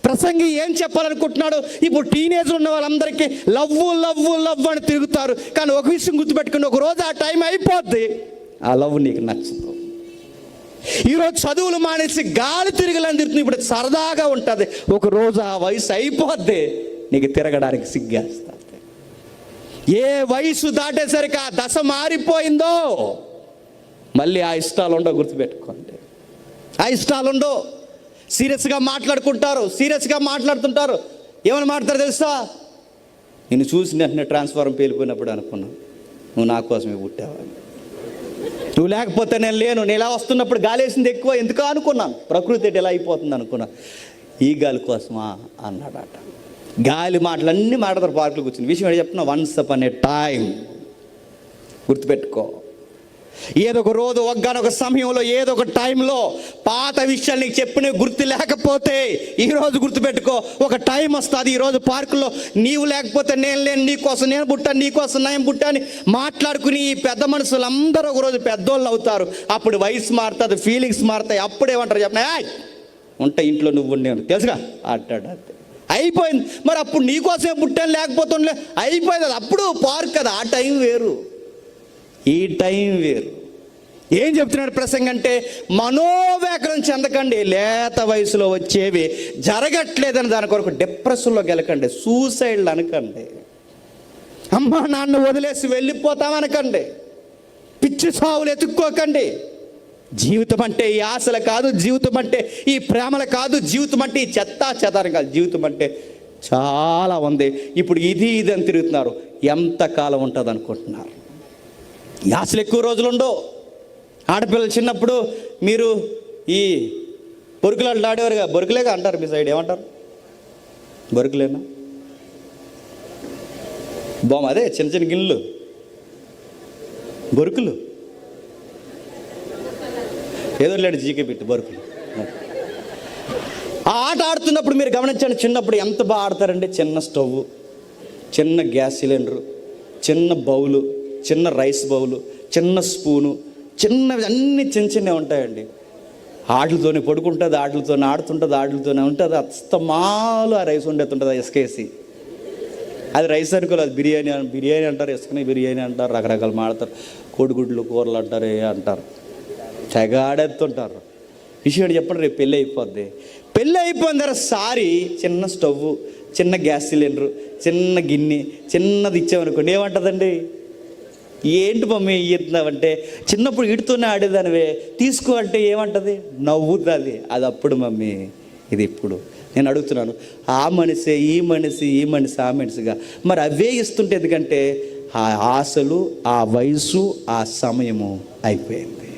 ప్రసంగి ఏం చెప్పాలనుకుంటున్నాడు? ఇప్పుడు టీనేజ్లో ఉన్న వాళ్ళందరికీ లవ్ లవ్ లవ్ అని తిరుగుతారు. కానీ ఒక విషయం గుర్తుపెట్టుకుని, ఒక రోజు ఆ టైం అయిపోద్ది, ఆ లవ్ నీకు నచ్చదు. ఈరోజు చదువులు మానేసి గాలి తిరగలని తిరుగుతుంది, ఇప్పుడు సరదాగా ఉంటుంది. ఒక రోజు ఆ వయసు అయిపోద్ది, నీకు తిరగడానికి సిగ్గేస్తుంది. ఏ వయసు దాటేసరికి ఆ దశ మారిపోయిందో మళ్ళీ ఆ ఇష్టాలు ఉండవు. గుర్తుపెట్టుకోండి, ఆ ఇష్టాలు ఉండవు. సీరియస్గా మాట్లాడుకుంటారు, సీరియస్గా మాట్లాడుతుంటారు. ఏమని మాట్లాడతారు తెలుసా? నేను చూసి వెంటనే ట్రాన్స్ఫార్మర్ పేలిపోయినప్పుడు అనుకున్నాను, నువ్వు నా కోసమే పుట్టావని. నువ్వు లేకపోతే నేను లేను. నేను ఇలా వస్తున్నప్పుడు గాలి వేసింది ఎక్కువ, ఎందుకు అనుకున్నాను. ప్రకృతి ఎలా అయిపోతుంది అనుకున్నాను. ఈ గాలి కోసమా అన్నాడట. గాలి మాటలన్నీ మాట్లాడతారు పార్కులు కూర్చుని. విషయం ఏంటి చెప్తున్నా? వన్స్ అపాన్ ఏ టైం. గుర్తుపెట్టుకో, ఏదో ఒక రోజు ఒక్కనొక సమయంలో ఏదో ఒక టైంలో పాత విషయాలు నీకు చెప్పిన గుర్తు లేకపోతే ఈరోజు గుర్తుపెట్టుకో, ఒక టైం వస్తుంది. ఈరోజు పార్కులో నీవు లేకపోతే నేను లేను, నీకోసం నేను పుట్టాను, నీకోసం నేను పుట్టాను మాట్లాడుకుని ఈ పెద్ద మనుషులు అందరూ ఒకరోజు పెద్దోళ్ళు అవుతారు. అప్పుడు వయసు మారుతుంది, ఫీలింగ్స్ మారుతాయి. అప్పుడేమంటారు చెప్పిన, ఉంటే ఇంట్లో నువ్వు ఉండేవాడు తెలుసుగా అంటాడు. అయిపోయింది. మరి అప్పుడు నీకోసమే పుట్టాను, లేకపోతే అయిపోయింది. అది అప్పుడు పార్క్ కదా, ఆ టైం వేరు, ఈ టైం వేరు. ఏం చెప్తున్నాడు ప్రసంగం అంటే, మనోవ్యాకులం చెందకండి. లేత వయసులో వచ్చేవి జరగట్లేదని దాని కొరకు డిప్రెషన్లోకి వెళ్ళకండి, సూసైడ్లు అనకండి, అమ్మా నాన్న వదిలేసి వెళ్ళిపోతామనకండి, పిచ్చి సావులు ఎత్తుక్కోకండి. జీవితం అంటే ఈ ఆశలు కాదు, జీవితం అంటే ఈ ప్రేమలు కాదు, జీవితం అంటే ఈ చెత్తా చెదారం కాదు. జీవితం అంటే చాలా ఉంది. ఇప్పుడు ఇది అని తిరుగుతున్నారు. ఎంతకాలం ఉంటుంది అనుకుంటున్నారు? ఈ ఆశలు ఎక్కువ రోజులు ఉండవు. ఆడపిల్లలు చిన్నప్పుడు మీరు ఈ బొరుకులాట్లు ఆడేవారుగా, బొరుకులేగా అంటారు మీ సైడ్, ఏమంటారు? బొరుకులేనా? అదే చిన్న చిన్న గిన్నెలు, బొరుకులు, ఏదో లేడు జీకే పెట్టి బొరుకులు. ఆ ఆట ఆడుతున్నప్పుడు మీరు గమనించండి, చిన్నప్పుడు ఎంత బాగా ఆడతారండి. చిన్న స్టవ్, చిన్న గ్యాస్ సిలిండరు, చిన్న బౌలు, చిన్న రైస్ బౌలు, చిన్న స్పూను, చిన్నవి అన్నీ చిన్న చిన్నవి ఉంటాయండి. ఆటలతోనే పడుకుంటుంది, ఆటలతోనే ఆడుతుంటుంది, ఆటలతోనే ఉంటుంది. అస్తమాలు ఆ రైస్ ఉండేస్తుంటుంది ఇసుకేసి. అది రైస్ అనుకోలేదు, అది బిర్యానీ అంటారు, ఇసుకని బిర్యానీ అంటారు, రకరకాలు మాడతారు, కోడిగుడ్లు కూరలు అంటారు, అంటారు, తెగ ఆడేస్తుంటారు. విషయం చెప్పండి, రేపు పెళ్ళి అయిపోద్ది. పెళ్ళి అయిపోయిన తర్వాత సారి చిన్న స్టవ్, చిన్న గ్యాస్ సిలిండరు, చిన్న గిన్నె, చిన్నది ఇచ్చామనుకోండి, ఏమంటుందండి? ఏంటి మమ్మీ ఇస్తున్నావంటే, చిన్నప్పుడు ఇడుతూనే ఆడేదానివే, తీసుకో అంటే ఏమంటుంది? నవ్వుతుంది. అది అప్పుడు మమ్మీ, ఇది ఇప్పుడు. నేను అడుగుతున్నాను, ఆ మనిషి ఈ మనిషి, ఈ మనిషి ఆ మనిషిగా, మరి అవే ఇస్తుంటే ఎందుకంటే ఆ ఆశలు, ఆ వయసు, ఆ సమయము అయిపోయింది.